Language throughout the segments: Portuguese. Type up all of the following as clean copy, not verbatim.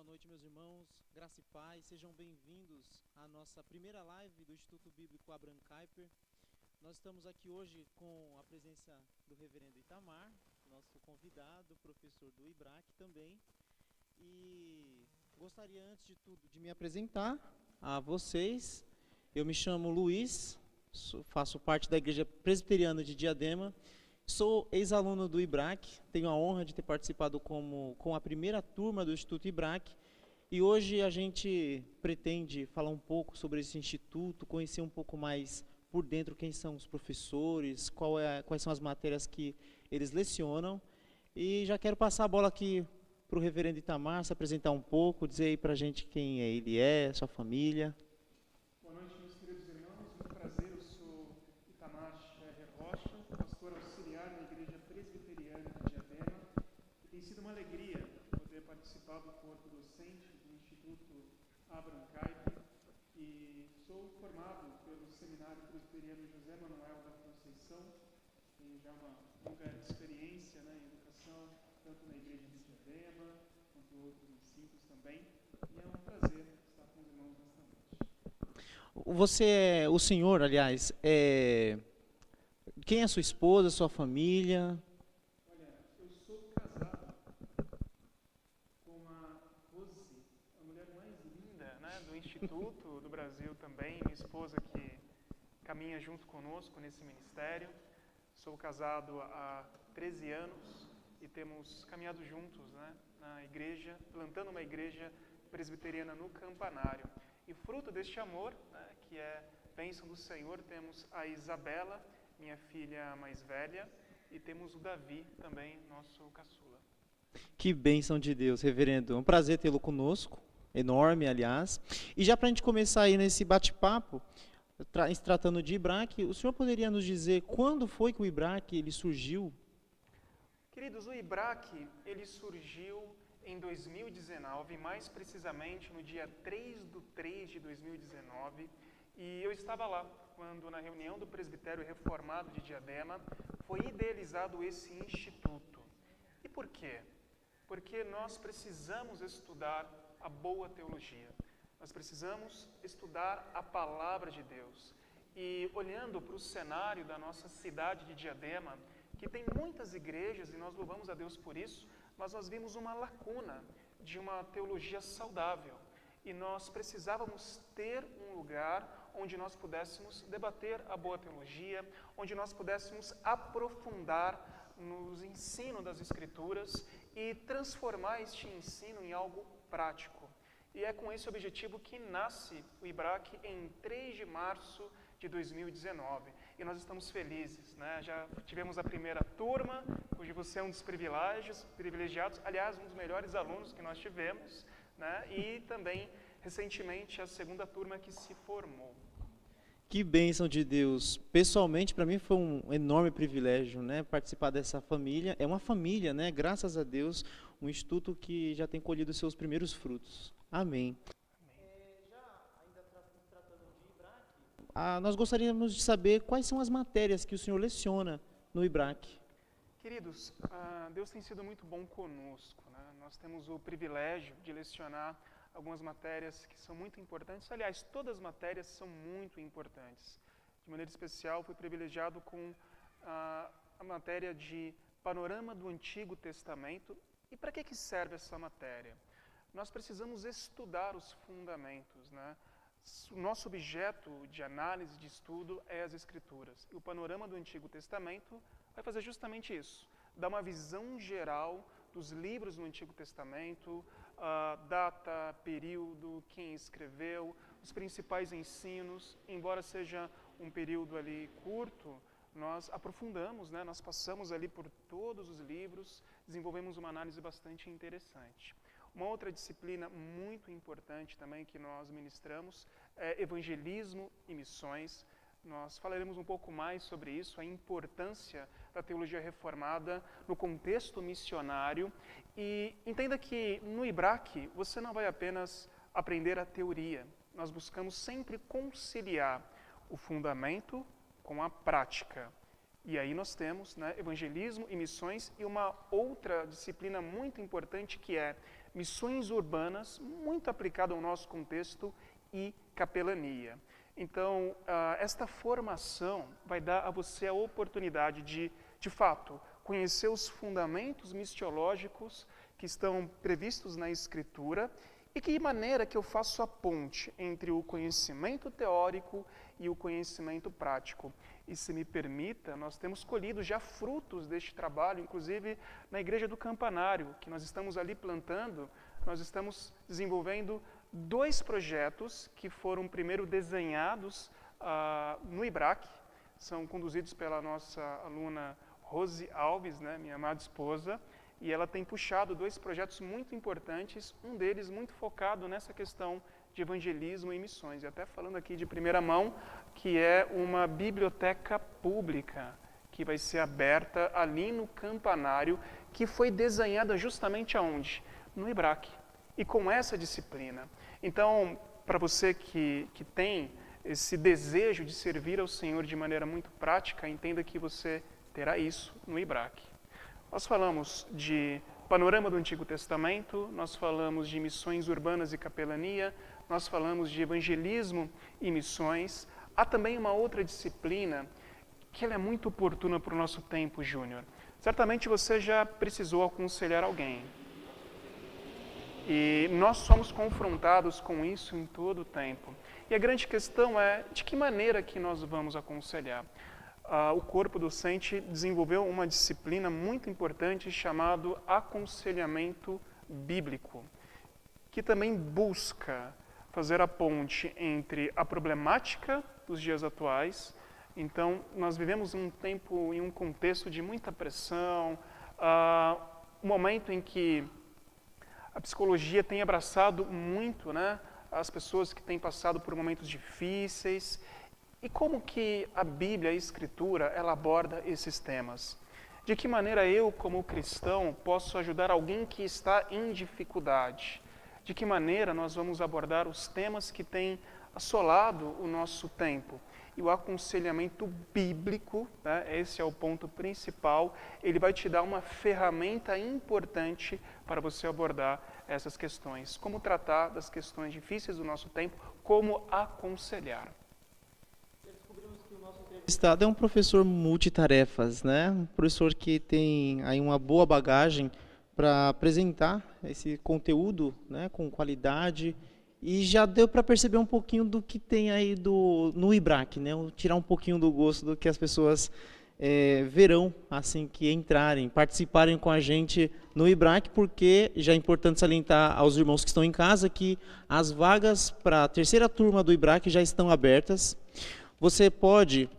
boa noite, meus irmãos. Graça e paz, sejam bem-vindos à nossa primeira live do Instituto Bíblico Abraham Kuyper. Nós estamos aqui hoje com a presença do reverendo Itamar, nosso convidado, professor do IBRAC também. E gostaria, antes de tudo, de me apresentar a vocês. Eu me chamo Luiz, faço parte da Igreja Presbiteriana de Diadema. Sou ex-aluno do IBRAC, tenho a honra de ter participado com a primeira turma do Instituto IBRAC, e hoje a gente pretende falar um pouco sobre esse instituto, conhecer um pouco mais por dentro quem são os professores, quais são as matérias que eles lecionam, e já quero passar a bola aqui para o reverendo Itamar, se apresentar um pouco, dizer aí para a gente quem ele é, sua família. Boa noite, meus queridos irmãos, muito prazer, eu sou Itamar Rocha, pastor auxiliar na Igreja Presbiteriana de Diadema, e tem sido uma alegria poder participar do corpo docente do Instituto Abraham Kuyper, e sou formado pelo Seminário Presbiteriano José Manuel da Conceição, tenho já uma longa experiência em educação, tanto na Igreja de Diadema, quanto outros ensinos também, e é um prazer estar com os irmãos nesta noite. O senhor, aliás, quem é sua esposa, sua família? Olha, eu sou casado com a Rose, a mulher mais linda do Instituto do Brasil também, minha esposa que caminha junto conosco nesse ministério. Sou casado há 13 anos e temos caminhado juntos na igreja, plantando uma igreja presbiteriana no Campanário. E fruto deste amor, que é bênção do Senhor, temos a Isabela, minha filha mais velha, e temos o Davi, também nosso caçula. Que bênção de Deus, reverendo. É um prazer tê-lo conosco, enorme, aliás. E já para a gente começar aí nesse bate-papo, se tratando de IBRAC, o senhor poderia nos dizer quando foi que o IBRAC ele surgiu? Queridos, o IBRAC ele surgiu em 2019, mais precisamente no dia 3/3/2019, e eu estava lá quando, na reunião do Presbitério Reformado de Diadema, foi idealizado esse instituto. E por quê? Porque nós precisamos estudar a boa teologia, nós precisamos estudar a palavra de Deus. E olhando para o cenário da nossa cidade de Diadema, que tem muitas igrejas, e nós louvamos a Deus por isso, mas nós vimos uma lacuna de uma teologia saudável. E nós precisávamos ter um lugar onde nós pudéssemos debater a boa teologia, onde nós pudéssemos aprofundar nos ensinos das Escrituras e transformar este ensino em algo prático. E é com esse objetivo que nasce o IBRAC em 3 de março de 2019. E nós estamos felizes, Já tivemos a primeira turma, hoje você é um dos privilegiados, aliás, um dos melhores alunos que nós tivemos, E também, recentemente, a segunda turma que se formou. Que bênção de Deus. Pessoalmente, para mim foi um enorme privilégio, participar dessa família. É uma família, graças a Deus, um instituto que já tem colhido seus primeiros frutos. Amém. Nós gostaríamos de saber quais são as matérias que o senhor leciona no IBRAC. Queridos, Deus tem sido muito bom conosco. Nós temos o privilégio de lecionar algumas matérias que são muito importantes. Aliás, todas as matérias são muito importantes. De maneira especial, fui privilegiado com a matéria de Panorama do Antigo Testamento. E para que serve essa matéria? Nós precisamos estudar os fundamentos, O nosso objeto de análise, de estudo, é as Escrituras. E o panorama do Antigo Testamento vai fazer justamente isso. Dar uma visão geral dos livros do Antigo Testamento, data, período, quem escreveu, os principais ensinos. Embora seja um período ali curto, nós aprofundamos, Nós passamos ali por todos os livros, desenvolvemos uma análise bastante interessante. Uma outra disciplina muito importante também que nós ministramos é evangelismo e missões. Nós falaremos um pouco mais sobre isso, a importância da teologia reformada no contexto missionário. E entenda que no IBRAC você não vai apenas aprender a teoria. Nós buscamos sempre conciliar o fundamento com a prática. E aí nós temos, né, evangelismo e missões e uma outra disciplina muito importante que é missões urbanas, muito aplicada ao nosso contexto, e capelania. Então, esta formação vai dar a você a oportunidade de fato, conhecer os fundamentos missiológicos que estão previstos na Escritura e que maneira que eu faço a ponte entre o conhecimento teórico e o conhecimento prático. E se me permita, nós temos colhido já frutos deste trabalho, inclusive na Igreja do Campanário, que nós estamos ali plantando, nós estamos desenvolvendo 2 projetos que foram primeiro desenhados no IBRAC, são conduzidos pela nossa aluna Rose Alves, né, minha amada esposa, e ela tem puxado 2 projetos muito importantes, um deles muito focado nessa questão de evangelismo e missões. E até falando aqui de primeira mão, que é uma biblioteca pública que vai ser aberta ali no Campanário, que foi desenhada justamente aonde? No IBRAC. E com essa disciplina. Então, para você que tem esse desejo de servir ao Senhor de maneira muito prática, entenda que você terá isso no IBRAC. Nós falamos de panorama do Antigo Testamento, nós falamos de missões urbanas e capelania, nós falamos de evangelismo e missões. Há também uma outra disciplina que ela é muito oportuna para o nosso tempo, Júnior. Certamente você já precisou aconselhar alguém. E nós somos confrontados com isso em todo o tempo. E a grande questão é de que maneira que nós vamos aconselhar. O corpo docente desenvolveu uma disciplina muito importante chamada aconselhamento bíblico, que também busca fazer a ponte entre a problemática dos dias atuais. Então, nós vivemos um tempo e um contexto de muita pressão, um momento em que a psicologia tem abraçado muito, né, as pessoas que têm passado por momentos difíceis. E como que a Bíblia, a Escritura, ela aborda esses temas? De que maneira eu, como cristão, posso ajudar alguém que está em dificuldade? De que maneira nós vamos abordar os temas que têm assolado o nosso tempo? E o aconselhamento bíblico, né, esse é o ponto principal, ele vai te dar uma ferramenta importante para você abordar essas questões. Como tratar das questões difíceis do nosso tempo, como aconselhar. O Estado é um professor multitarefas, né? Um professor que tem aí uma boa bagagem para apresentar esse conteúdo, né, com qualidade. E já deu para perceber um pouquinho do que tem aí no IBRAC, né? Tirar um pouquinho do gosto do que as pessoas verão assim que entrarem, participarem com a gente no IBRAC, porque já é importante salientar aos irmãos que estão em casa que as vagas para a 3ª turma do IBRAC já estão abertas. Você pode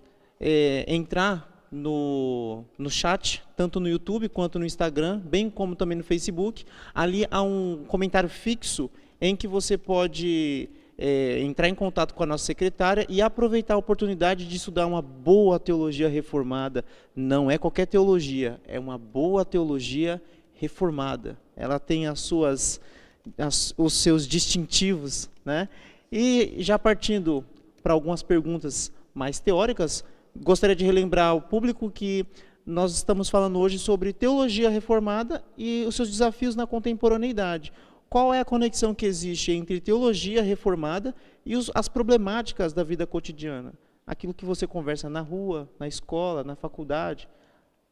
entrar no chat, tanto no YouTube quanto no Instagram, bem como também no Facebook. Ali há um comentário fixo em que você pode entrar em contato com a nossa secretária e aproveitar a oportunidade de estudar uma boa teologia reformada. Não é qualquer teologia, é uma boa teologia reformada. Ela tem os seus distintivos, né? E já partindo para algumas perguntas mais teóricas, gostaria de relembrar ao público que nós estamos falando hoje sobre teologia reformada e os seus desafios na contemporaneidade. Qual é a conexão que existe entre teologia reformada e as problemáticas da vida cotidiana? Aquilo que você conversa na rua, na escola, na faculdade.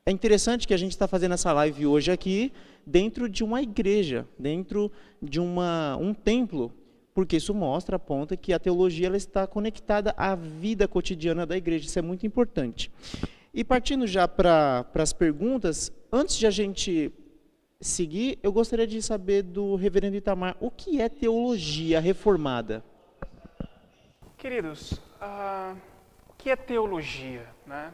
É interessante que a gente está fazendo essa live hoje aqui dentro de uma igreja, dentro de um templo, porque isso mostra, aponta que a teologia ela está conectada à vida cotidiana da igreja. Isso é muito importante. E partindo já para as perguntas, antes de a gente seguir, eu gostaria de saber do reverendo Itamar, o que é teologia reformada? Queridos, o que é teologia, né?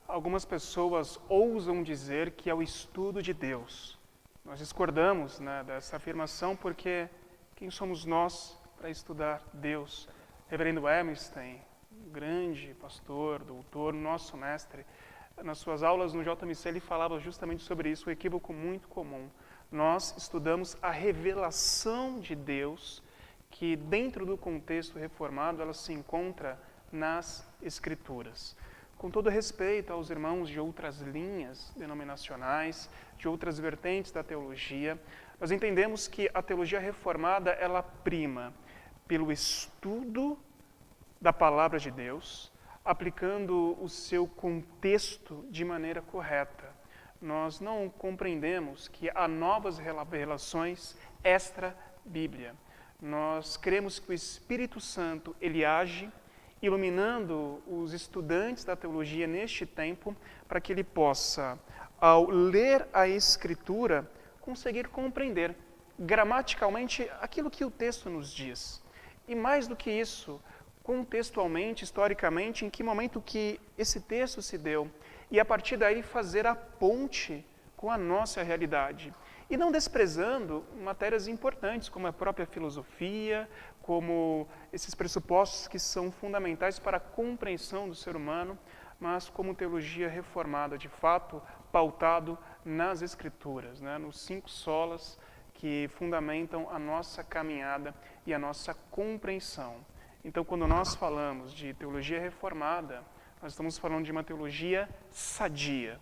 Algumas pessoas ousam dizer que é o estudo de Deus. Nós discordamos, né, dessa afirmação porque quem somos nós para estudar Deus? Reverendo Emerstein, grande pastor, doutor, nosso mestre, nas suas aulas no JMC ele falava justamente sobre isso, um equívoco muito comum. Nós estudamos a revelação de Deus, que dentro do contexto reformado ela se encontra nas Escrituras. com todo respeito aos irmãos de outras linhas denominacionais, de outras vertentes da teologia, nós entendemos que a teologia reformada, ela prima pelo estudo da palavra de Deus, aplicando o seu contexto de maneira correta. Nós não compreendemos que há novas revelações extra-Bíblia. Nós cremos que o Espírito Santo, ele age iluminando os estudantes da teologia neste tempo, para que ele possa, ao ler a Escritura, conseguir compreender gramaticalmente aquilo que o texto nos diz. E mais do que isso, contextualmente, historicamente, em que momento que esse texto se deu, e a partir daí fazer a ponte com a nossa realidade. E não desprezando matérias importantes, como a própria filosofia, como esses pressupostos que são fundamentais para a compreensão do ser humano, mas como teologia reformada, de fato, pautado nas Escrituras, né? Nos 5 solas que fundamentam a nossa caminhada e a nossa compreensão. Então, quando nós falamos de teologia reformada, nós estamos falando de uma teologia sadia.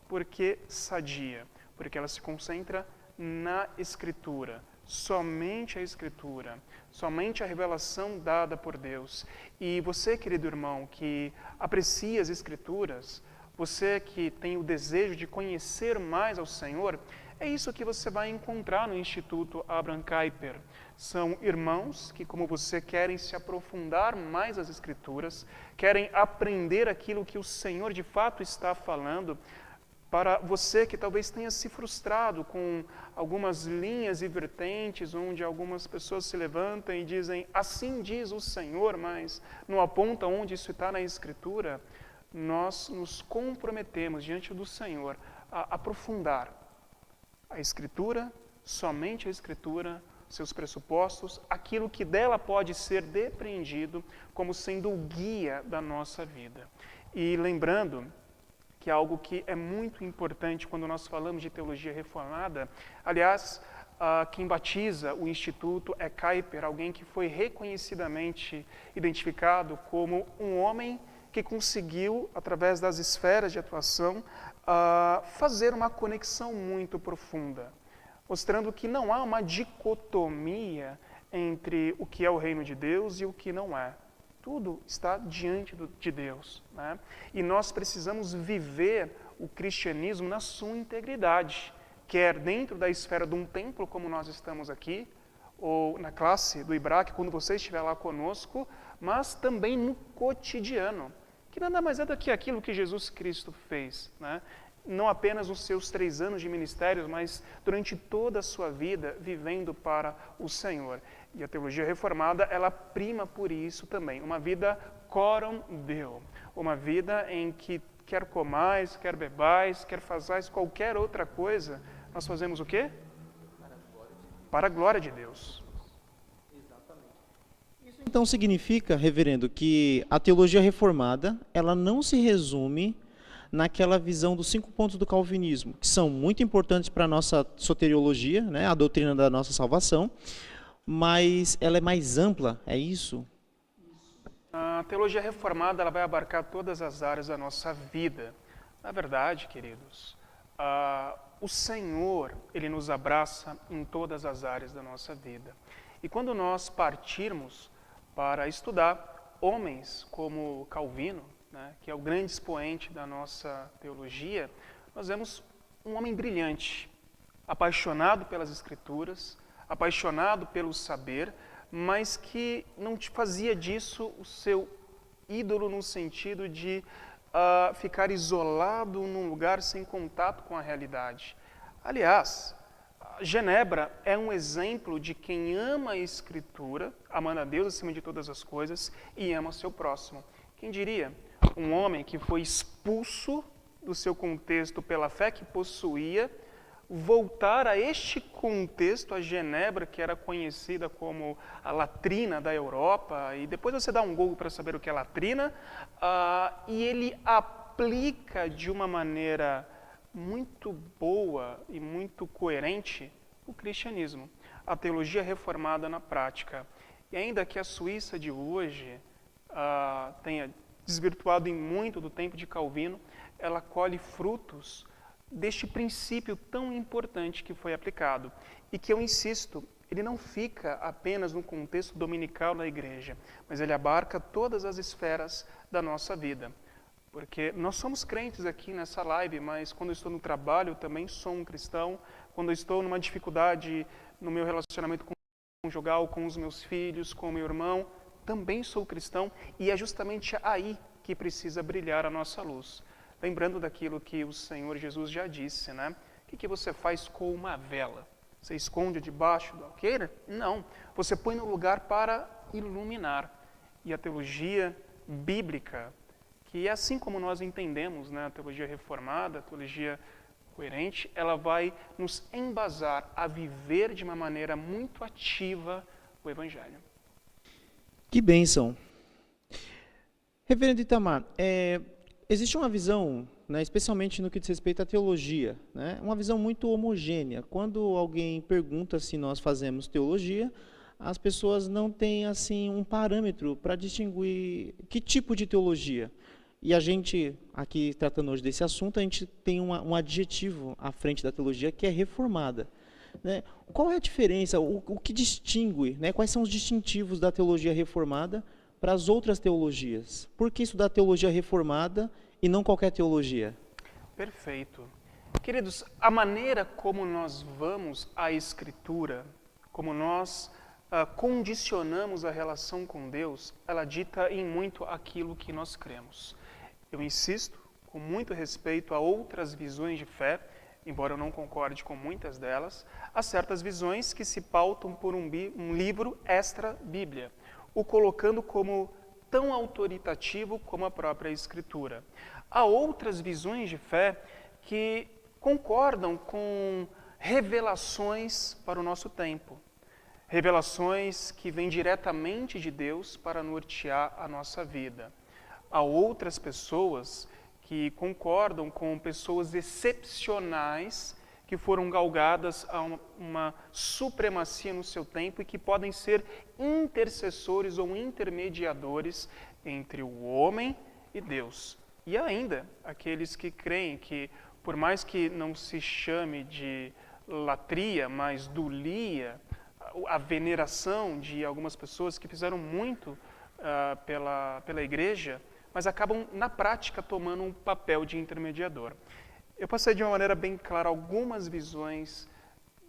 Por que sadia? Porque ela se concentra na Escritura, somente a Escritura, somente a revelação dada por Deus. E você, querido irmão, que aprecia as Escrituras, você que tem o desejo de conhecer mais ao Senhor, é isso que você vai encontrar no Instituto Abraham Kuyper. São irmãos que, como você, querem se aprofundar mais nas Escrituras, querem aprender aquilo que o Senhor de fato está falando. Para você que talvez tenha se frustrado com algumas linhas e vertentes, onde algumas pessoas se levantam e dizem, assim diz o Senhor, mas não aponta onde isso está na Escritura, nós nos comprometemos diante do Senhor a aprofundar a Escritura, somente a Escritura, seus pressupostos, aquilo que dela pode ser depreendido como sendo o guia da nossa vida. E lembrando que é algo que é muito importante quando nós falamos de teologia reformada. Aliás, quem batiza o Instituto é Kuyper, alguém que foi reconhecidamente identificado como um homem que conseguiu, através das esferas de atuação, fazer uma conexão muito profunda, mostrando que não há uma dicotomia entre o que é o reino de Deus e o que não é. Tudo está diante de Deus, né? E nós precisamos viver o cristianismo na sua integridade, quer dentro da esfera de um templo, como nós estamos aqui, ou na classe do IBRAC, quando você estiver lá conosco, mas também no cotidiano, que nada mais é do que aquilo que Jesus Cristo fez, né? Não apenas nos seus 3 anos de ministério, mas durante toda a sua vida vivendo para o Senhor. E a teologia reformada, ela prima por isso também, uma vida coram Deo, uma vida em que quer comais, quer bebais, quer fazais qualquer outra coisa, nós fazemos o quê? Para a glória de Deus. Isso então significa, reverendo, que a teologia reformada, ela não se resume naquela visão dos 5 pontos do calvinismo, que são muito importantes para a nossa soteriologia, né, a doutrina da nossa salvação, mas ela é mais ampla, é isso? A teologia reformada, ela vai abarcar todas as áreas da nossa vida. Na verdade, queridos, o Senhor, ele nos abraça em todas as áreas da nossa vida. E quando nós partirmos para estudar homens como Calvino, né, que é o grande expoente da nossa teologia, nós vemos um homem brilhante, apaixonado pelas Escrituras, apaixonado pelo saber, mas que não fazia disso o seu ídolo no sentido de ficar isolado num lugar sem contato com a realidade. Aliás, Genebra é um exemplo de quem ama a Escritura, amando a Deus acima de todas as coisas e ama o seu próximo. Quem diria? Um homem que foi expulso do seu contexto pela fé que possuía, voltar a este contexto, a Genebra, que era conhecida como a latrina da Europa, e depois você dá um Google para saber o que é latrina, e ele aplica de uma maneira muito boa e muito coerente o cristianismo, a teologia reformada na prática. E ainda que a Suíça de hoje tenha desvirtuado em muito do tempo de Calvino, ela colhe frutos deste princípio tão importante que foi aplicado. E que eu insisto, ele não fica apenas no contexto dominical na igreja, mas ele abarca todas as esferas da nossa vida. Porque nós somos crentes aqui nessa live, mas quando eu estou no trabalho eu também sou um cristão. Quando eu estou numa dificuldade no meu relacionamento conjugal, com os meus filhos, com o meu irmão, também sou cristão. E é justamente aí que precisa brilhar a nossa luz. Lembrando daquilo que o Senhor Jesus já disse, né? O que você faz com uma vela? Você esconde debaixo do alqueire? Não. Você põe no lugar para iluminar. E a teologia bíblica, que é assim como nós entendemos, né, a teologia reformada, a teologia coerente, ela vai nos embasar a viver de uma maneira muito ativa o Evangelho. Que bênção. Reverendo Itamar, existe uma visão, né, especialmente no que diz respeito à teologia, né, uma visão muito homogênea. Quando alguém pergunta se nós fazemos teologia, as pessoas não têm assim um parâmetro para distinguir que tipo de teologia. E a gente, aqui tratando hoje desse assunto, a gente tem um adjetivo à frente da teologia que é reformada. Né? Qual é a diferença, o que distingue, né? Quais são os distintivos da teologia reformada para as outras teologias? Por que estudar teologia reformada e não qualquer teologia? Perfeito. Queridos, a maneira como nós vamos à Escritura, como nós condicionamos a relação com Deus, ela dita em muito aquilo que nós cremos. Eu insisto, com muito respeito a outras visões de fé, embora eu não concorde com muitas delas, há certas visões que se pautam por um livro extra-Bíblia, o colocando como tão autoritativo como a própria Escritura. Há outras visões de fé que concordam com revelações para o nosso tempo, revelações que vêm diretamente de Deus para nortear a nossa vida. Há outras pessoas que concordam com pessoas excepcionais que foram galgadas a uma supremacia no seu tempo e que podem ser intercessores ou intermediadores entre o homem e Deus. E ainda aqueles que creem que, por mais que não se chame de latria, mas dulia, a veneração de algumas pessoas que fizeram muito pela igreja, mas acabam, na prática, tomando um papel de intermediador. Eu passei de uma maneira bem clara algumas visões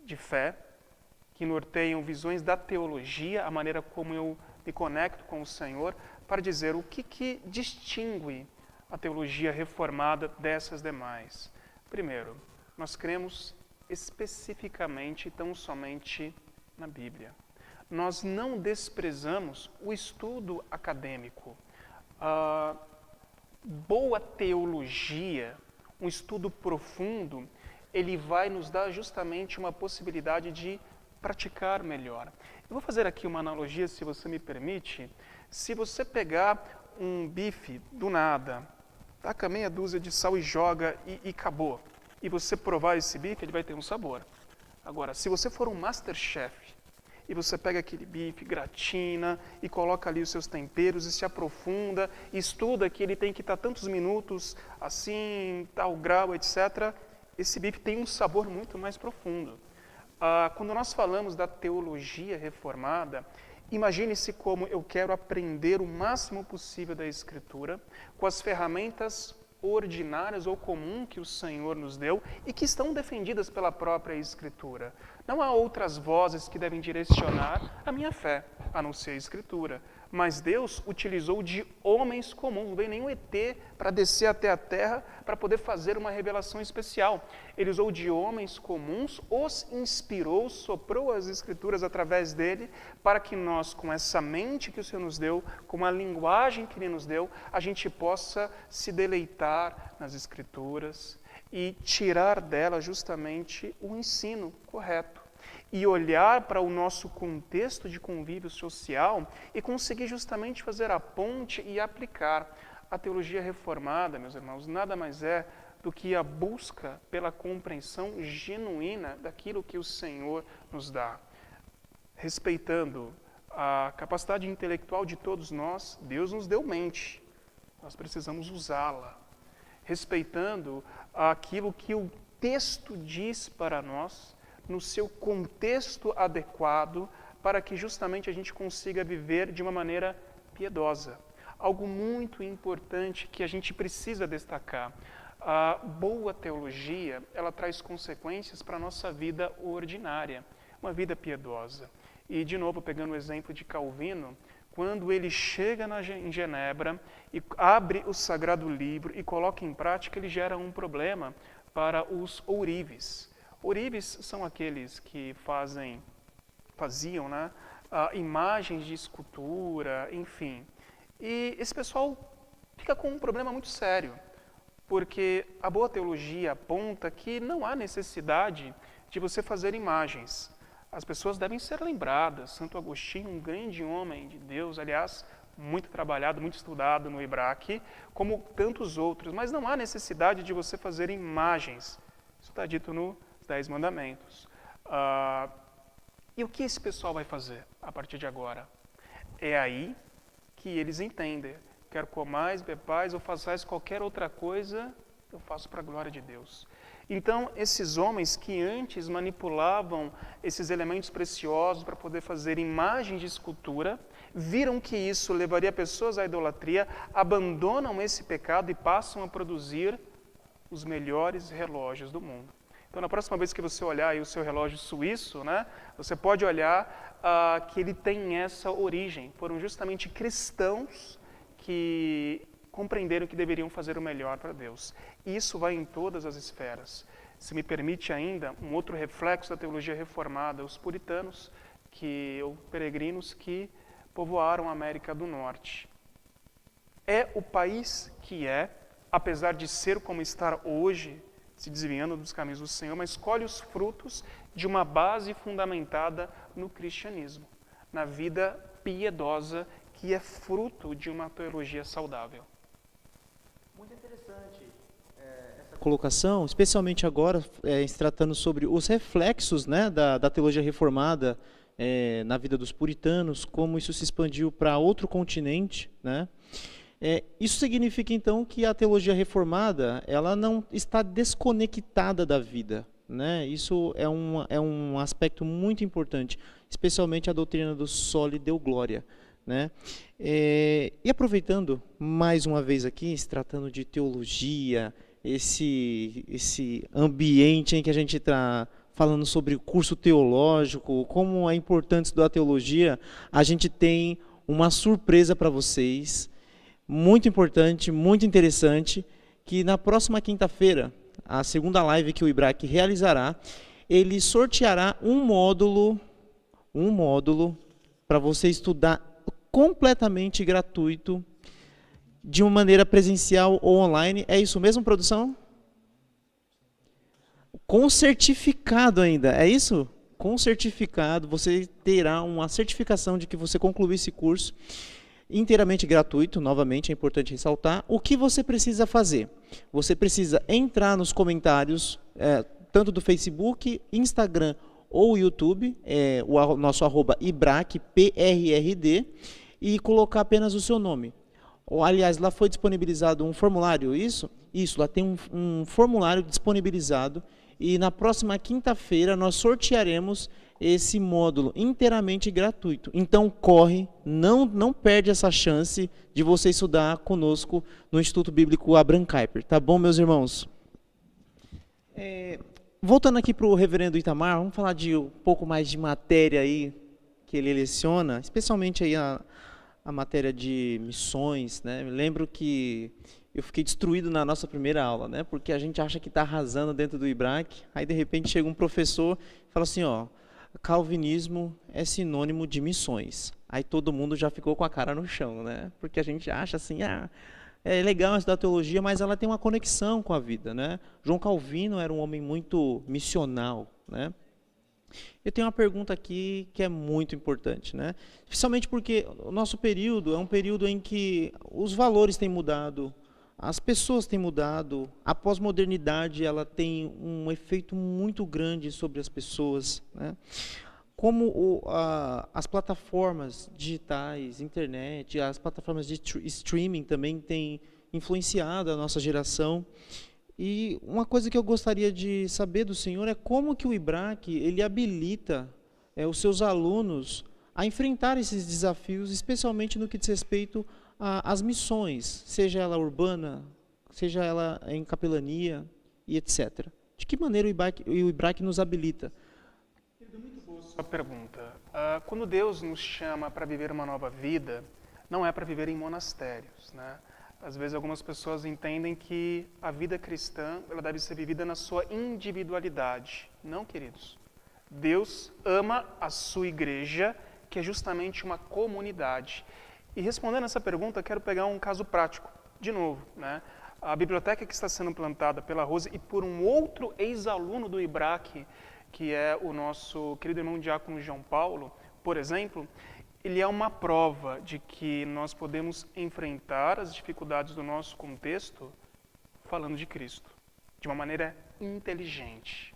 de fé, que norteiam visões da teologia, a maneira como eu me conecto com o Senhor, para dizer o que distingue a teologia reformada dessas demais. Primeiro, nós cremos especificamente e tão somente na Bíblia. Nós não desprezamos o estudo acadêmico. Boa teologia, um estudo profundo, ele vai nos dar justamente uma possibilidade de praticar melhor. Eu vou fazer aqui uma analogia, se você me permite. Se você pegar um bife do nada, taca meia dúzia de sal e joga e acabou, e você provar esse bife, ele vai ter um sabor. Agora, se você for um Masterchef, e você pega aquele bife, gratina e coloca ali os seus temperos e se aprofunda, e estuda que ele tem que estar tantos minutos assim, tal grau, etc. Esse bife tem um sabor muito mais profundo. Quando nós falamos da teologia reformada, imagine-se como eu quero aprender o máximo possível da Escritura com as ferramentas ordinárias ou comum que o Senhor nos deu e que estão defendidas pela própria Escritura. Não há outras vozes que devem direcionar a minha fé, a não ser a Escritura. Mas Deus utilizou de homens comuns, não veio nenhum ET para descer até a terra para poder fazer uma revelação especial. Ele usou de homens comuns, os inspirou, soprou as Escrituras através dele, para que nós, com essa mente que o Senhor nos deu, com a linguagem que Ele nos deu, a gente possa se deleitar nas Escrituras e tirar dela justamente o ensino correto. E olhar para o nosso contexto de convívio social e conseguir justamente fazer a ponte e aplicar. A teologia reformada, meus irmãos, nada mais é do que a busca pela compreensão genuína daquilo que o Senhor nos dá. Respeitando a capacidade intelectual de todos nós, Deus nos deu mente. nós precisamos usá-la, respeitando aquilo que o texto diz para nós, no seu contexto adequado, para que justamente a gente consiga viver de uma maneira piedosa. Algo muito importante que a gente precisa destacar. A boa teologia, ela traz consequências para a nossa vida ordinária, uma vida piedosa. E, de novo, pegando o exemplo de Calvino, quando ele chega em Genebra e abre o Sagrado Livro e coloca em prática, ele gera um problema para os ourives. Ourives são aqueles que faziam, né, imagens de escultura, enfim. E esse pessoal fica com um problema muito sério, porque a boa teologia aponta que não há necessidade de você fazer imagens. As pessoas devem ser lembradas. Santo Agostinho, um grande homem de Deus, aliás, muito trabalhado, muito estudado no Ibraque, como tantos outros, mas não há necessidade de você fazer imagens. Isso está dito nos 10 Mandamentos. E o que esse pessoal vai fazer a partir de agora? É aí que eles entendem. Quer comais, bebais ou façais qualquer outra coisa, eu faço para a glória de Deus. Então, esses homens que antes manipulavam esses elementos preciosos para poder fazer imagens de escultura, viram que isso levaria pessoas à idolatria, abandonam esse pecado e passam a produzir os melhores relógios do mundo. Então, na próxima vez que você olhar aí o seu relógio suíço, né, você pode olhar que ele tem essa origem. Foram justamente cristãos que compreenderam que deveriam fazer o melhor para Deus. E isso vai em todas as esferas. Se me permite ainda, um outro reflexo da teologia reformada, os puritanos, ou peregrinos que povoaram a América do Norte. É o país que apesar de ser como está hoje, se desviando dos caminhos do Senhor, mas colhe os frutos de uma base fundamentada no cristianismo, na vida piedosa, que é fruto de uma teologia saudável. Muito interessante essa colocação, especialmente agora, se tratando sobre os reflexos, né, da teologia reformada na vida dos puritanos, como isso se expandiu para outro continente, né? Isso significa, então, que a teologia reformada ela não está desconectada da vida, né? Isso é um aspecto muito importante, especialmente a doutrina do Soli Deo Gloria, né? E aproveitando mais uma vez aqui, se tratando de teologia, esse ambiente em que a gente está falando sobre o curso teológico, como é importante estudar teologia, a gente tem uma surpresa para vocês, muito importante, muito interessante, que na próxima quinta-feira, a segunda live que o Ibraque realizará, ele sorteará um módulo para você estudar completamente gratuito, de uma maneira presencial ou online. É isso mesmo, produção? Com certificado ainda, é isso? Com certificado, você terá uma certificação de que você concluiu esse curso, inteiramente gratuito, novamente, é importante ressaltar. O que você precisa fazer? Você precisa entrar nos comentários, tanto do Facebook, Instagram ou YouTube, o nosso @ibraque, PRRD, e colocar apenas o seu nome. Aliás, lá foi disponibilizado um formulário, isso? Isso, lá tem um formulário disponibilizado, e na próxima quinta-feira nós sortearemos esse módulo inteiramente gratuito. Então corre, não perde essa chance de você estudar conosco no Instituto Bíblico Abraham Kuyper. Tá bom, meus irmãos? Voltando aqui para o reverendo Itamar, vamos falar de um pouco mais de matéria aí que ele leciona, especialmente aí a matéria de missões, né? Me lembro que eu fiquei destruído na nossa primeira aula, né? Porque a gente acha que está arrasando dentro do Ibraque, aí de repente chega um professor e fala assim, ó, calvinismo é sinônimo de missões. Aí todo mundo já ficou com a cara no chão, né? Porque a gente acha assim, é legal estudar teologia, mas ela tem uma conexão com a vida, né? João Calvino era um homem muito missional, né? Eu tenho uma pergunta aqui que é muito importante, né? Especialmente porque o nosso período é um período em que os valores têm mudado, as pessoas têm mudado, a pós-modernidade ela tem um efeito muito grande sobre as pessoas, né? Como as plataformas digitais, internet, as plataformas de streaming também têm influenciado a nossa geração. E uma coisa que eu gostaria de saber do senhor é como que o IBRAC ele habilita os seus alunos a enfrentar esses desafios, especialmente no que diz respeito às missões, seja ela urbana, seja ela em capelania e etc. De que maneira o IBRAC nos habilita? Muito boa sua pergunta. Quando Deus nos chama para viver uma nova vida, não é para viver em monastérios, né? Às vezes algumas pessoas entendem que a vida cristã ela deve ser vivida na sua individualidade. Não, queridos. Deus ama a sua igreja, que é justamente uma comunidade. E respondendo essa pergunta, quero pegar um caso prático, de novo, né? A biblioteca que está sendo plantada pela Rose e por um outro ex-aluno do IBRAC, que é o nosso querido irmão diácono João Paulo, por exemplo, ele é uma prova de que nós podemos enfrentar as dificuldades do nosso contexto falando de Cristo, de uma maneira inteligente.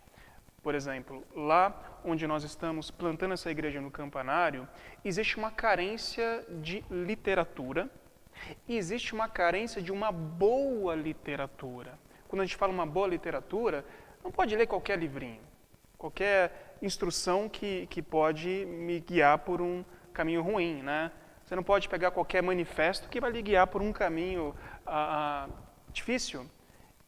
Por exemplo, lá onde nós estamos plantando essa igreja no Campanário, existe uma carência de literatura e existe uma carência de uma boa literatura. Quando a gente fala uma boa literatura, não pode ler qualquer livrinho, qualquer instrução que pode me guiar por um caminho ruim, né? Você não pode pegar qualquer manifesto que vai lhe guiar por um caminho difícil.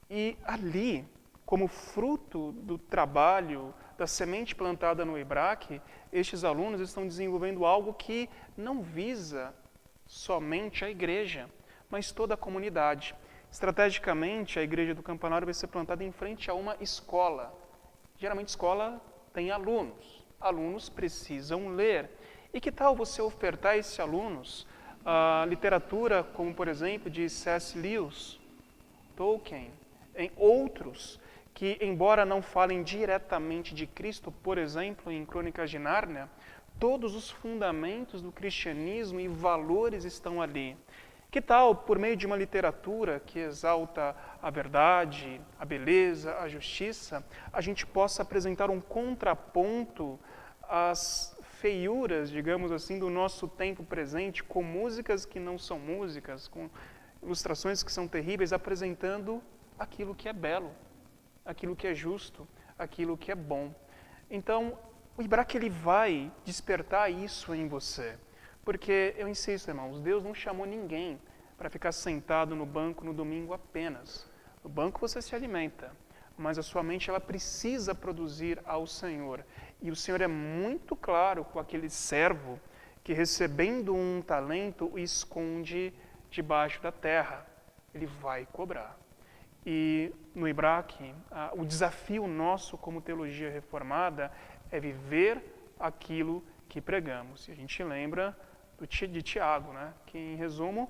E ali, como fruto do trabalho, da semente plantada no IBRAC, estes alunos estão desenvolvendo algo que não visa somente a igreja, mas toda a comunidade. Estrategicamente, a igreja do Campanário vai ser plantada em frente a uma escola. Geralmente, escola tem alunos. Alunos precisam ler. E que tal você ofertar a esses alunos literatura como, por exemplo, de C.S. Lewis, Tolkien, em outros que, embora não falem diretamente de Cristo, por exemplo, em Crônicas de Nárnia, todos os fundamentos do cristianismo e valores estão ali. Que tal, por meio de uma literatura que exalta a verdade, a beleza, a justiça, a gente possa apresentar um contraponto às feiuras, digamos assim, do nosso tempo presente, com músicas que não são músicas, com ilustrações que são terríveis, apresentando aquilo que é belo, aquilo que é justo, aquilo que é bom. Então, o IBRAC ele vai despertar isso em você. Porque, eu insisto, irmãos, Deus não chamou ninguém para ficar sentado no banco no domingo apenas. No banco você se alimenta, mas a sua mente ela precisa produzir ao Senhor. E o Senhor é muito claro com aquele servo que, recebendo um talento, o esconde debaixo da terra. Ele vai cobrar. E no IBRAC, o desafio nosso como teologia reformada é viver aquilo que pregamos. E a gente lembra de Tiago, né? Que, em resumo,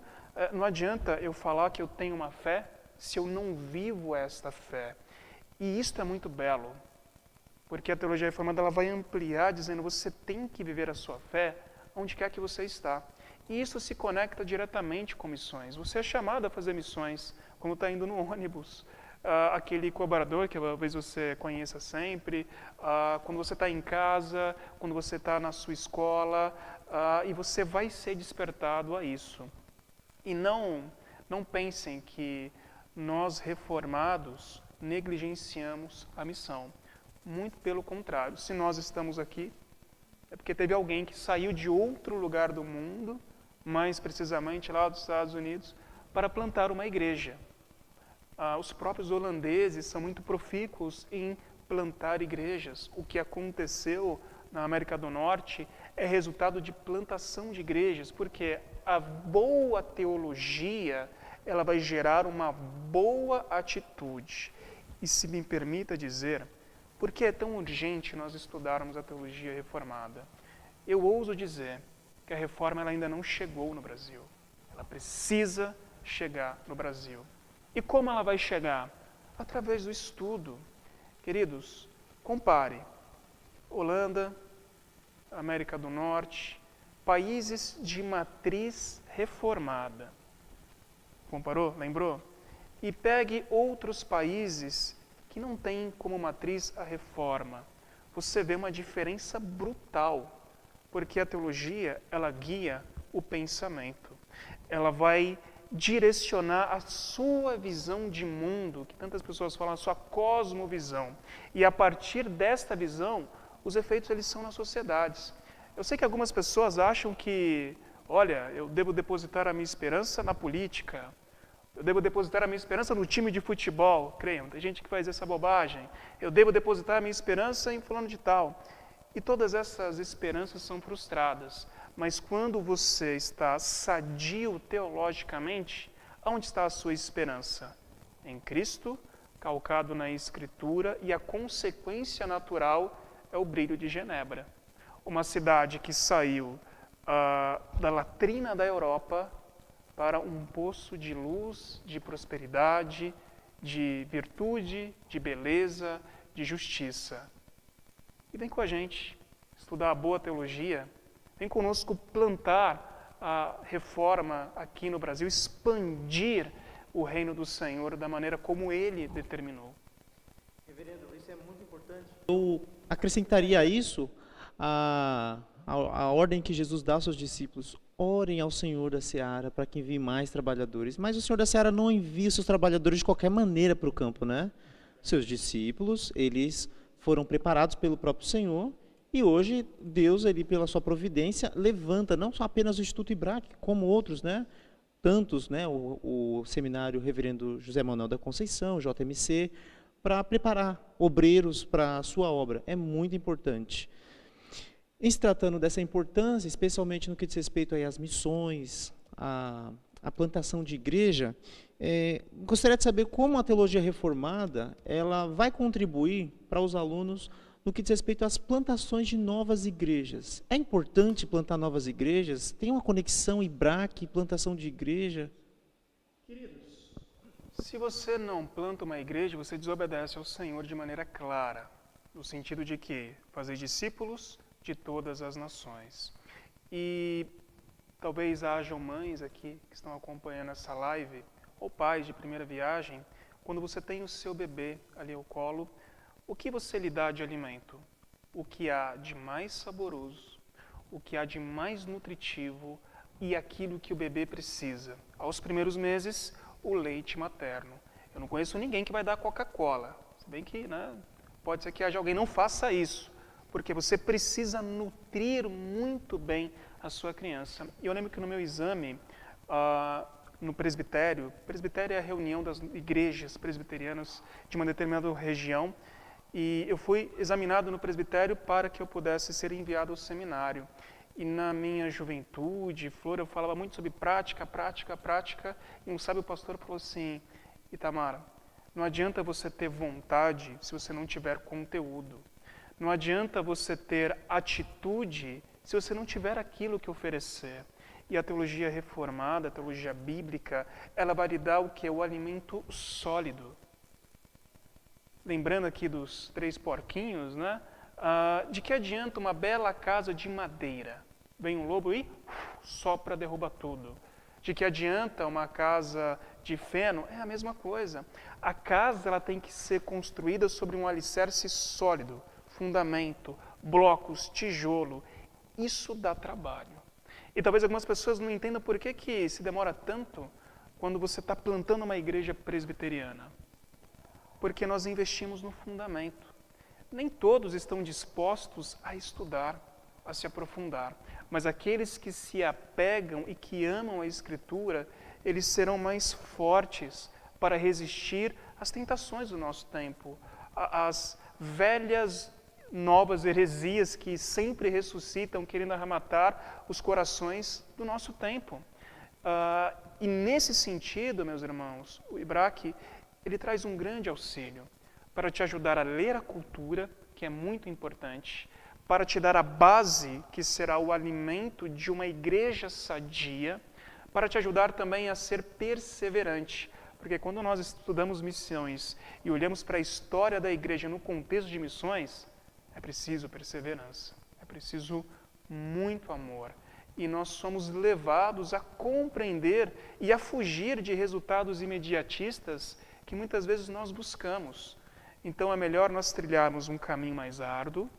não adianta eu falar que eu tenho uma fé se eu não vivo esta fé. E isto é muito belo, porque a teologia reformada ela vai ampliar, dizendo você tem que viver a sua fé onde quer que você está. E isso se conecta diretamente com missões. Você é chamado a fazer missões, como está indo no ônibus, aquele colaborador que talvez você conheça sempre, quando você está em casa, quando você está na sua escola, e você vai ser despertado a isso. E não pensem que nós reformados negligenciamos a missão. Muito pelo contrário. Se nós estamos aqui, é porque teve alguém que saiu de outro lugar do mundo, mais precisamente lá dos Estados Unidos, para plantar uma igreja. Os próprios holandeses são muito profícuos em plantar igrejas. O que aconteceu na América do Norte é resultado de plantação de igrejas, porque a boa teologia ela vai gerar uma boa atitude. E se me permita dizer, por que é tão urgente nós estudarmos a teologia reformada? Eu ouso dizer que a reforma ela ainda não chegou no Brasil. Ela precisa chegar no Brasil. E como ela vai chegar? Através do estudo. Queridos, compare Holanda, América do Norte, países de matriz reformada. Comparou? Lembrou? E pegue outros países que não têm como matriz a reforma. Você vê uma diferença brutal, porque a teologia, ela guia o pensamento. Ela vai direcionar a sua visão de mundo, que tantas pessoas falam, a sua cosmovisão. E a partir desta visão, os efeitos eles são nas sociedades. Eu sei que algumas pessoas acham que, olha, eu devo depositar a minha esperança na política, eu devo depositar a minha esperança no time de futebol, creiam, tem gente que faz essa bobagem. Eu devo depositar a minha esperança em fulano de tal. E todas essas esperanças são frustradas. Mas quando você está sadio teologicamente, onde está a sua esperança? Em Cristo, calcado na Escritura, e a consequência natural é o brilho de Genebra. Uma cidade que saiu da latrina da Europa para um poço de luz, de prosperidade, de virtude, de beleza, de justiça. E vem com a gente estudar a boa teologia, vem conosco plantar a reforma aqui no Brasil, expandir o reino do Senhor da maneira como Ele determinou. Reverendo, isso é muito importante. Eu acrescentaria a isso a ordem que Jesus dá aos seus discípulos. Orem ao Senhor da Seara para que envie mais trabalhadores. Mas o Senhor da Seara não envia os seus trabalhadores de qualquer maneira para o campo, né? Seus discípulos, eles foram preparados pelo próprio Senhor e hoje Deus, ele, pela sua providência, levanta não só apenas o Instituto Ibrac, como outros, né? Tantos, né? O seminário Reverendo José Manuel da Conceição, JMC, para preparar obreiros para a sua obra. É muito importante. Em se tratando dessa importância, especialmente no que diz respeito aí às missões, à plantação de igreja, gostaria de saber como a teologia reformada ela vai contribuir para os alunos no que diz respeito às plantações de novas igrejas. É importante plantar novas igrejas? Tem uma conexão Ibrac e plantação de igreja? Queridos, se você não planta uma igreja, você desobedece ao Senhor de maneira clara, no sentido de que fazer discípulos de todas as nações. E talvez hajam mães aqui que estão acompanhando essa live, ou pais de primeira viagem, quando você tem o seu bebê ali ao colo, o que você lhe dá de alimento? O que há de mais saboroso, o que há de mais nutritivo e aquilo que o bebê precisa. Aos primeiros meses, o leite materno. Eu não conheço ninguém que vai dar Coca-Cola, se bem que, né, pode ser que haja alguém, não faça isso. Porque você precisa nutrir muito bem a sua criança. E eu lembro que no meu exame, no presbitério é a reunião das igrejas presbiterianas de uma determinada região, e eu fui examinado no presbitério para que eu pudesse ser enviado ao seminário. E na minha juventude, Flor, eu falava muito sobre prática, e um sábio pastor falou assim, Itamar, não adianta você ter vontade se você não tiver conteúdo. Não adianta você ter atitude se você não tiver aquilo que oferecer. E a teologia reformada, a teologia bíblica, ela vai lhe dar o que é o alimento sólido. Lembrando aqui dos 3 porquinhos, né? De que adianta uma bela casa de madeira? Vem um lobo e sopra, derruba tudo. De que adianta uma casa de feno? É a mesma coisa. A casa ela tem que ser construída sobre um alicerce sólido. Fundamento, blocos, tijolo, isso dá trabalho. E talvez algumas pessoas não entendam por que se demora tanto quando você está plantando uma igreja presbiteriana. Porque nós investimos no fundamento. Nem todos estão dispostos a estudar, a se aprofundar. Mas aqueles que se apegam e que amam a Escritura, eles serão mais fortes para resistir às tentações do nosso tempo, às velhas novas heresias que sempre ressuscitam, querendo arrematar os corações do nosso tempo. E nesse sentido, meus irmãos, o Ibrac, ele traz um grande auxílio para te ajudar a ler a cultura, que é muito importante, para te dar a base, que será o alimento de uma igreja sadia, para te ajudar também a ser perseverante. Porque quando nós estudamos missões e olhamos para a história da igreja no contexto de missões, é preciso perseverança, é preciso muito amor. E nós somos levados a compreender e a fugir de resultados imediatistas que muitas vezes nós buscamos. Então é melhor nós trilharmos um caminho mais árduo,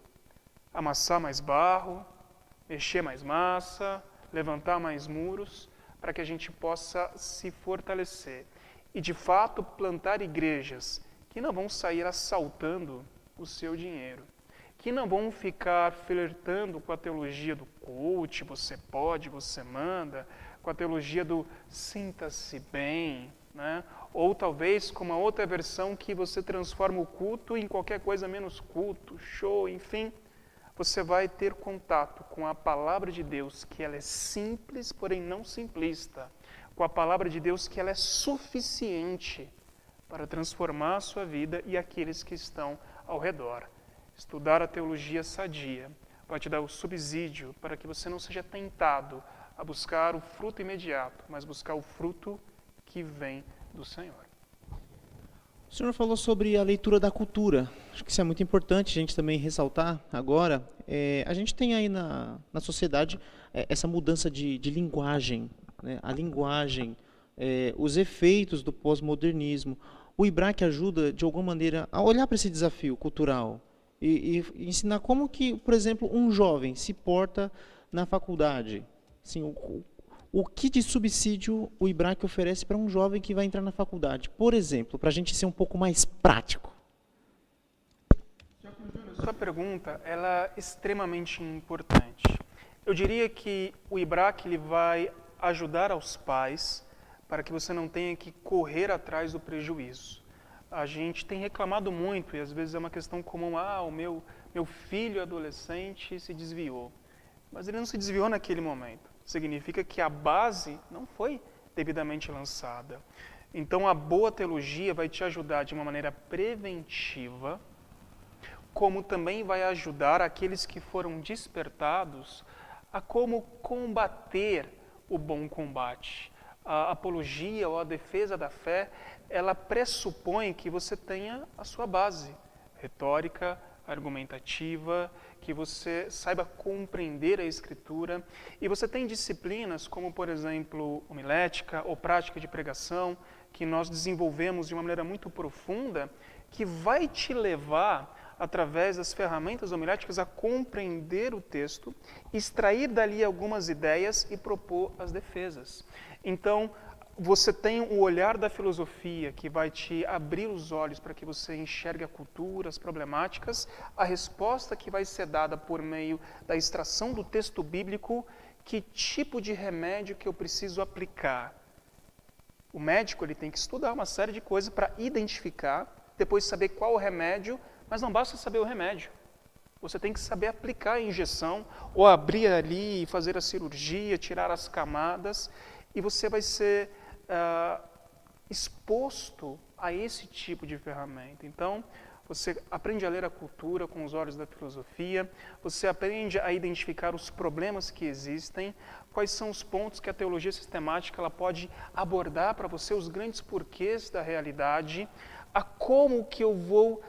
amassar mais barro, mexer mais massa, levantar mais muros, para que a gente possa se fortalecer e, de fato, plantar igrejas que não vão sair assaltando o seu dinheiro, que não vão ficar flertando com a teologia do coach, você pode, você manda, com a teologia do sinta-se bem, né? Ou talvez com uma outra versão que você transforma o culto em qualquer coisa menos culto, show, enfim. Você vai ter contato com a palavra de Deus, que ela é simples, porém não simplista, com a palavra de Deus que ela é suficiente para transformar a sua vida e aqueles que estão ao redor. Estudar a teologia sadia vai te dar o subsídio para que você não seja tentado a buscar o fruto imediato, mas buscar o fruto que vem do Senhor. O senhor falou sobre a leitura da cultura. Acho que isso é muito importante a gente também ressaltar agora. A gente tem aí na sociedade essa mudança de linguagem, né? A linguagem, os efeitos do pós-modernismo. O IBRAC ajuda, de alguma maneira, a olhar para esse desafio cultural e ensinar como que, por exemplo, um jovem se porta na faculdade. Assim, o que de subsídio o IBRAC oferece para um jovem que vai entrar na faculdade? Por exemplo, para a gente ser um pouco mais prático. Sua pergunta ela é extremamente importante. Eu diria que o IBRAC ele vai ajudar aos pais para que você não tenha que correr atrás do prejuízo. A gente tem reclamado muito, e às vezes é uma questão comum, o meu filho adolescente se desviou. Mas ele não se desviou naquele momento. Significa que a base não foi devidamente lançada. Então a boa teologia vai te ajudar de uma maneira preventiva, como também vai ajudar aqueles que foram despertados a como combater o bom combate. A apologia ou a defesa da fé, ela pressupõe que você tenha a sua base retórica, argumentativa, que você saiba compreender a Escritura. E você tem disciplinas como, por exemplo, homilética ou prática de pregação, que nós desenvolvemos de uma maneira muito profunda, que vai te levar, através das ferramentas homiléticas, a compreender o texto, extrair dali algumas ideias e propor as defesas. Então, você tem o olhar da filosofia que vai te abrir os olhos para que você enxergue a cultura, as problemáticas, a resposta que vai ser dada por meio da extração do texto bíblico, que tipo de remédio que eu preciso aplicar. O médico ele tem que estudar uma série de coisas para identificar, depois saber qual o remédio, mas não basta saber o remédio. Você tem que saber aplicar a injeção, ou abrir ali e fazer a cirurgia, tirar as camadas, e você vai ser exposto a esse tipo de ferramenta. Então, você aprende a ler a cultura com os olhos da filosofia, você aprende a identificar os problemas que existem, quais são os pontos que a teologia sistemática ela pode abordar para você, os grandes porquês da realidade, a como que eu vou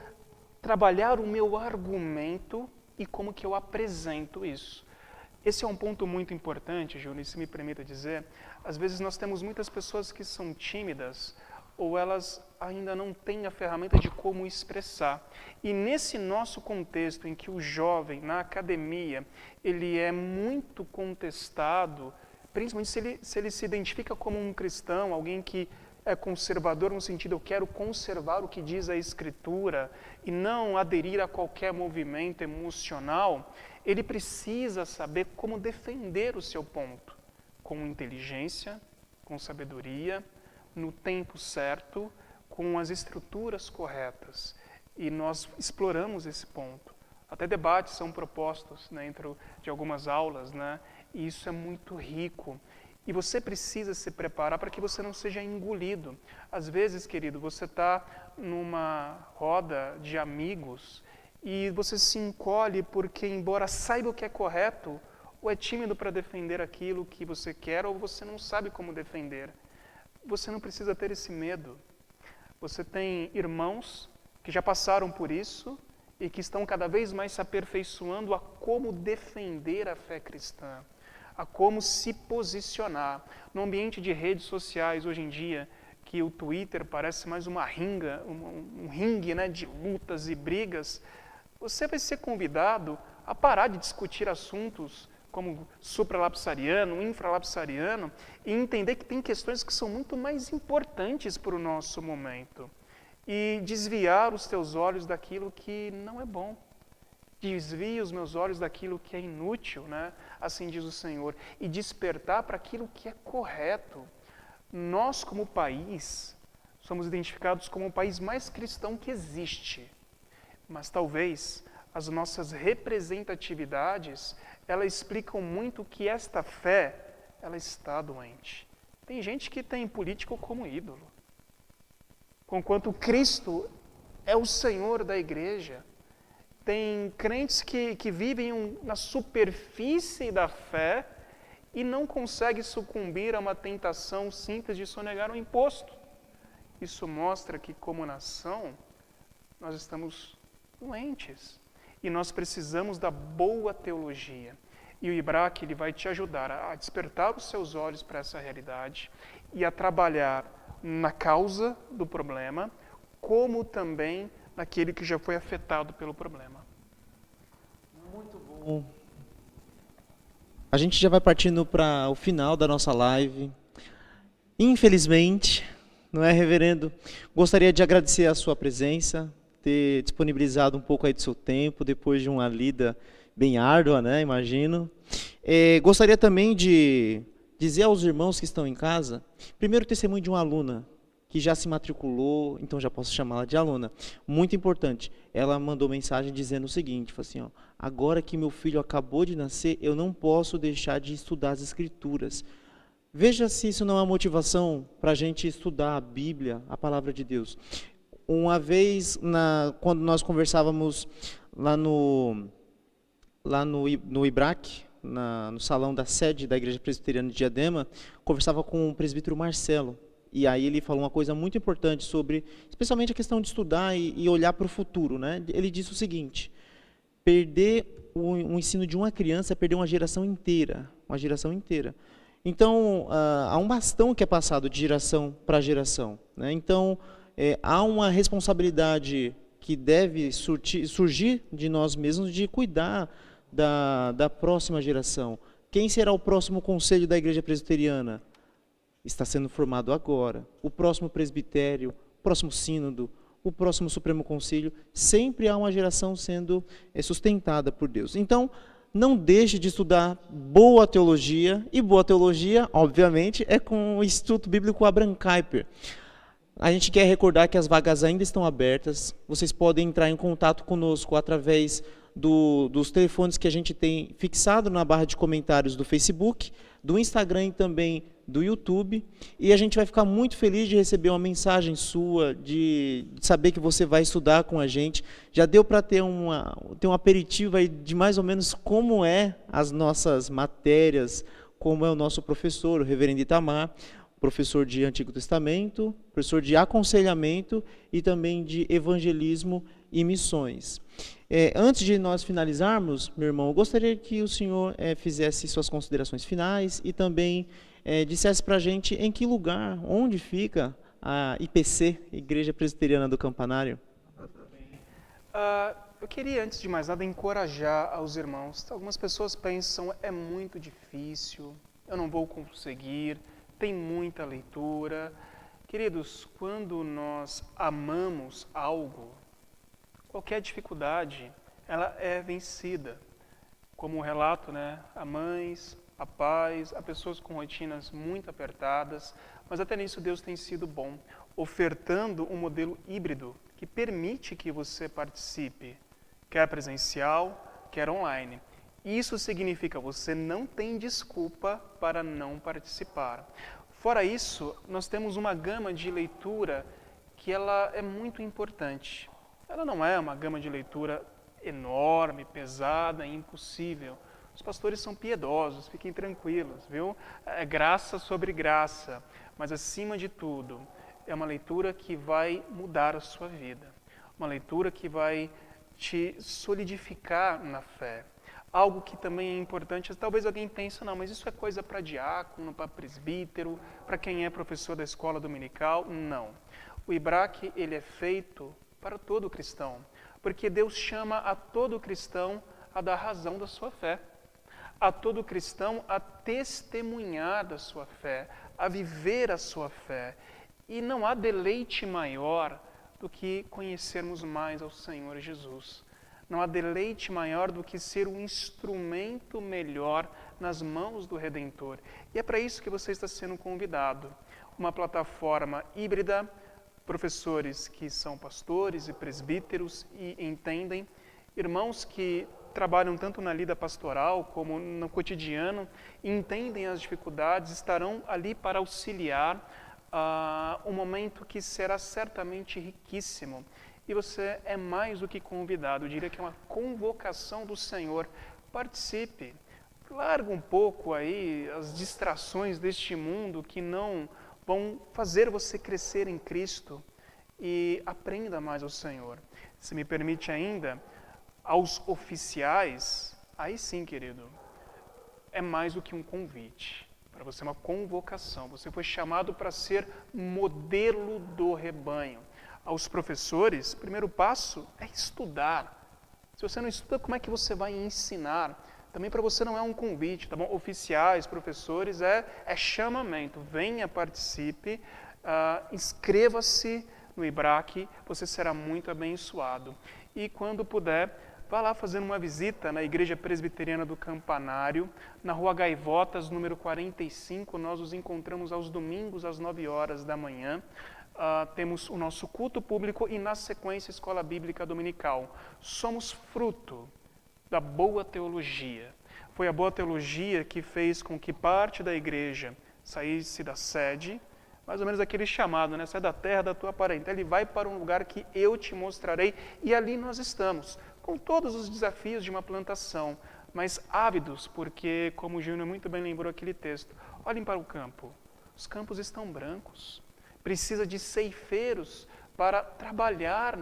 trabalhar o meu argumento e como que eu apresento isso. Esse é um ponto muito importante, Júnior, se me permita dizer. Às vezes nós temos muitas pessoas que são tímidas ou elas ainda não têm a ferramenta de como expressar. E nesse nosso contexto em que o jovem, na academia, ele é muito contestado, principalmente se ele se identifica como um cristão, alguém que é conservador no sentido eu quero conservar o que diz a Escritura e não aderir a qualquer movimento emocional, ele precisa saber como defender o seu ponto, com inteligência, com sabedoria, no tempo certo, com as estruturas corretas. E nós exploramos esse ponto. Até debates são propostos dentro de algumas aulas, né? E isso é muito rico. E você precisa se preparar para que você não seja engolido. Às vezes, querido, você está numa roda de amigos e você se encolhe porque, embora saiba o que é correto, ou é tímido para defender aquilo que você quer, ou você não sabe como defender. Você não precisa ter esse medo. Você tem irmãos que já passaram por isso e que estão cada vez mais se aperfeiçoando a como defender a fé cristã, a como se posicionar. No ambiente de redes sociais hoje em dia, que o Twitter parece mais uma ringa, um ringue, né, de lutas e brigas, você vai ser convidado a parar de discutir assuntos como supralapsariano, infralapsariano, e entender que tem questões que são muito mais importantes para o nosso momento. E desviar os teus olhos daquilo que não é bom. Desvia os meus olhos daquilo que é inútil, né? Assim diz o Senhor, e despertar para aquilo que é correto. Nós, como país, somos identificados como o país mais cristão que existe. Mas talvez as nossas representatividades, elas explicam muito que esta fé, ela está doente. Tem gente que tem político como ídolo. Conquanto Cristo é o Senhor da igreja. Tem crentes que vivem na superfície da fé e não conseguem sucumbir a uma tentação simples de sonegar um imposto. Isso mostra que, como nação, nós estamos doentes. E nós precisamos da boa teologia. E o IBRAC ele vai te ajudar a despertar os seus olhos para essa realidade e a trabalhar na causa do problema, como também naquele que já foi afetado pelo problema. Muito bom. A gente já vai partindo para o final da nossa live. Infelizmente, não é, reverendo? Gostaria de agradecer a sua presença, ter disponibilizado um pouco aí do seu tempo, depois de uma lida bem árdua, né, imagino. Gostaria também de dizer aos irmãos que estão em casa, primeiro o testemunho de uma aluna, que já se matriculou, então já posso chamá-la de aluna. Muito importante, ela mandou mensagem dizendo o seguinte, falou assim, ó, agora que meu filho acabou de nascer, eu não posso deixar de estudar as Escrituras. Veja se isso não é uma motivação para a gente estudar a Bíblia, a Palavra de Deus. Uma vez, quando nós conversávamos lá no IBRAC, no salão da sede da Igreja Presbiteriana de Diadema, conversava com o presbítero Marcelo. E aí ele falou uma coisa muito importante sobre, especialmente a questão de estudar e olhar para o futuro, né? Ele disse o seguinte, perder o ensino de uma criança é perder uma geração inteira. Então, há um bastão que é passado de geração para geração, né? Então, há uma responsabilidade que deve surgir de nós mesmos de cuidar da próxima geração. Quem será o próximo conselho da Igreja Presbiteriana? Está sendo formado agora. O próximo presbitério, o próximo sínodo, o próximo Supremo Concílio, sempre há uma geração sendo sustentada por Deus. Então, não deixe de estudar boa teologia, e boa teologia, obviamente, é com o Instituto Bíblico Abraham Kuyper. A gente quer recordar que as vagas ainda estão abertas, vocês podem entrar em contato conosco através dos telefones que a gente tem fixado na barra de comentários do Facebook, do Instagram e também do YouTube, e a gente vai ficar muito feliz de receber uma mensagem sua, de saber que você vai estudar com a gente. Já deu para ter um aperitivo aí de mais ou menos como é as nossas matérias, como é o nosso professor, o reverendo Itamar, professor de Antigo Testamento, professor de aconselhamento e também de evangelismo e missões. Antes de nós finalizarmos, meu irmão, eu gostaria que o senhor fizesse suas considerações finais e também dissesse para a gente em que lugar, onde fica a IPC, Igreja Presbiteriana do Campanário. Eu queria, antes de mais nada, encorajar aos irmãos. Algumas pessoas pensam, é muito difícil, eu não vou conseguir, tem muita leitura. Queridos, quando nós amamos algo, qualquer dificuldade, ela é vencida. Como o relato, né? Há mães, há pais, há pessoas com rotinas muito apertadas, mas até nisso Deus tem sido bom, ofertando um modelo híbrido que permite que você participe, quer presencial, quer online. Isso significa que você não tem desculpa para não participar. Fora isso, nós temos uma gama de leitura que ela é muito importante. Ela não é uma gama de leitura enorme, pesada, impossível. Os pastores são piedosos, fiquem tranquilos, viu? É graça sobre graça, mas acima de tudo, é uma leitura que vai mudar a sua vida. Uma leitura que vai te solidificar na fé. Algo que também é importante, talvez alguém pense, não, mas isso é coisa para diácono, para presbítero, para quem é professor da escola dominical. Não. O IBRAC, ele é feito para todo cristão, porque Deus chama a todo cristão a dar razão da sua fé, a todo cristão a testemunhar da sua fé, a viver a sua fé. E não há deleite maior do que conhecermos mais ao Senhor Jesus. Não há deleite maior do que ser um instrumento melhor nas mãos do Redentor. E é para isso que você está sendo convidado. Uma plataforma híbrida, professores que são pastores e presbíteros e entendem, irmãos que trabalham tanto na lida pastoral como no cotidiano e entendem as dificuldades, estarão ali para auxiliar um momento que será certamente riquíssimo. E você é mais do que convidado, eu diria que é uma convocação do Senhor. Participe, larga um pouco aí as distrações deste mundo que não vão fazer você crescer em Cristo e aprenda mais ao Senhor. Se me permite ainda, aos oficiais, aí sim, querido, é mais do que um convite. Para você é uma convocação. Você foi chamado para ser modelo do rebanho. Aos professores, o primeiro passo é estudar. Se você não estuda, como é que você vai ensinar? Também para você não é um convite, tá bom? Oficiais, professores, é chamamento. Venha, participe, inscreva-se no IBRAC, você será muito abençoado. E quando puder, vá lá fazendo uma visita na Igreja Presbiteriana do Campanário, na Rua Gaivotas, número 45. Nós nos encontramos aos domingos, às 9 horas da manhã. Temos o nosso culto público e, na sequência, a Escola Bíblica Dominical. Somos fruto da boa teologia. Foi a boa teologia que fez com que parte da igreja saísse da sede, mais ou menos aquele chamado, né? Sai da terra da tua parentela e vai para um lugar que eu te mostrarei. E ali nós estamos, com todos os desafios de uma plantação, mas ávidos, porque, como o Júnior muito bem lembrou aquele texto, olhem para o campo, os campos estão brancos, precisa de ceifeiros para trabalhar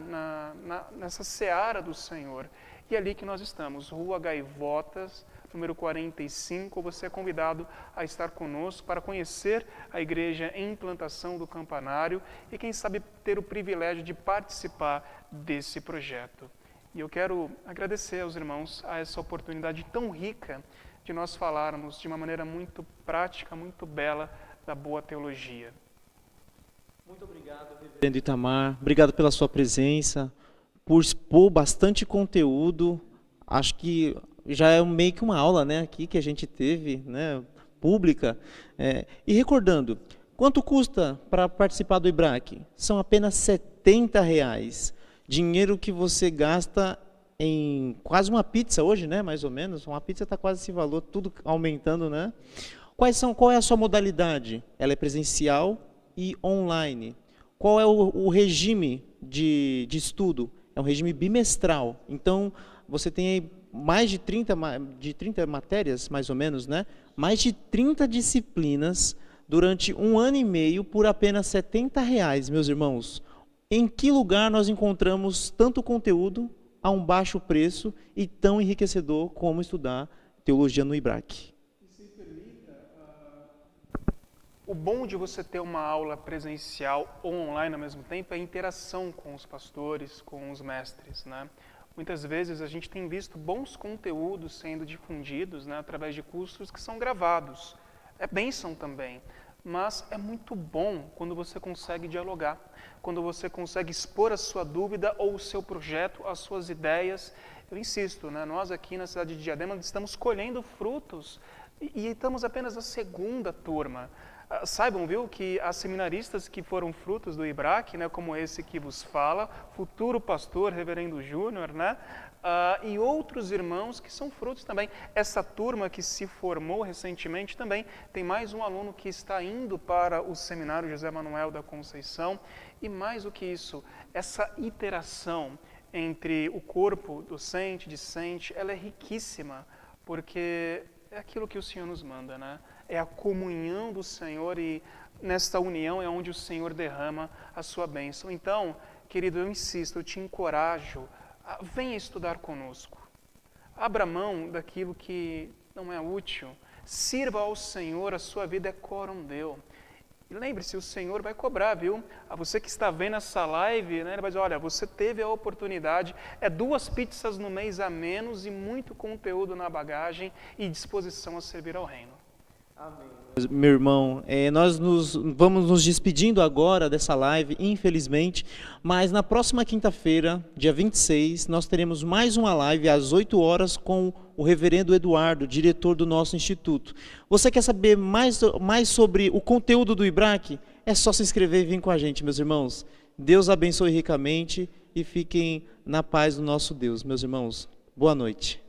nessa seara do Senhor. E é ali que nós estamos, Rua Gaivotas, número 45, você é convidado a estar conosco para conhecer a igreja em plantação do Campanário e, quem sabe, ter o privilégio de participar desse projeto. E eu quero agradecer aos irmãos a essa oportunidade tão rica de nós falarmos de uma maneira muito prática, muito bela, da boa teologia. Muito obrigado, reverendo Itamar. Obrigado pela sua presença, por expor bastante conteúdo. Acho que já é meio que uma aula, né, aqui que a gente teve, né, pública. E recordando, quanto custa para participar do IBRAC? São apenas R$ 70. Dinheiro que você gasta em quase uma pizza hoje, né, mais ou menos. Uma pizza está quase esse valor, tudo aumentando, né? Qual é a sua modalidade? Ela é presencial e online. Qual é o regime de estudo? É um regime bimestral. Então, você tem aí mais de 30 matérias, mais ou menos, né? Mais de 30 disciplinas durante 1 ano e meio por apenas R$ 70, meus irmãos. Em que lugar nós encontramos tanto conteúdo a um baixo preço e tão enriquecedor como estudar teologia no IBRAC? O bom de você ter uma aula presencial ou online ao mesmo tempo é a interação com os pastores, com os mestres, né? Muitas vezes a gente tem visto bons conteúdos sendo difundidos, né, através de cursos que são gravados. É bênção também, mas é muito bom quando você consegue dialogar, quando você consegue expor a sua dúvida ou o seu projeto, as suas ideias. Eu insisto, né, nós aqui na cidade de Diadema estamos colhendo frutos e estamos apenas na segunda turma. Saibam, viu, que as seminaristas que foram frutos do IBRAC, né, como esse que vos fala, futuro pastor, reverendo Júnior, né, e outros irmãos que são frutos também. Essa turma que se formou recentemente também tem mais um aluno que está indo para o seminário José Manuel da Conceição. E mais do que isso, essa interação entre o corpo docente, discente, ela é riquíssima, porque é aquilo que o Senhor nos manda, né? É a comunhão do Senhor e nesta união é onde o Senhor derrama a sua bênção. Então, querido, eu insisto, eu te encorajo, venha estudar conosco. Abra mão daquilo que não é útil. Sirva ao Senhor, a sua vida é coram Deo. E lembre-se, o Senhor vai cobrar, viu? A você que está vendo essa live, né, ele vai dizer, olha, você teve a oportunidade, 2 pizzas no mês a menos e muito conteúdo na bagagem e disposição a servir ao reino. Amém. Meu irmão, nós vamos nos despedindo agora dessa live, infelizmente, mas na próxima quinta-feira, dia 26, nós teremos mais uma live às 8 horas com o reverendo Eduardo, diretor do nosso instituto. Você quer saber mais sobre o conteúdo do IBRAC? É só se inscrever e vir com a gente, meus irmãos. Deus abençoe ricamente e fiquem na paz do nosso Deus, meus irmãos. Boa noite.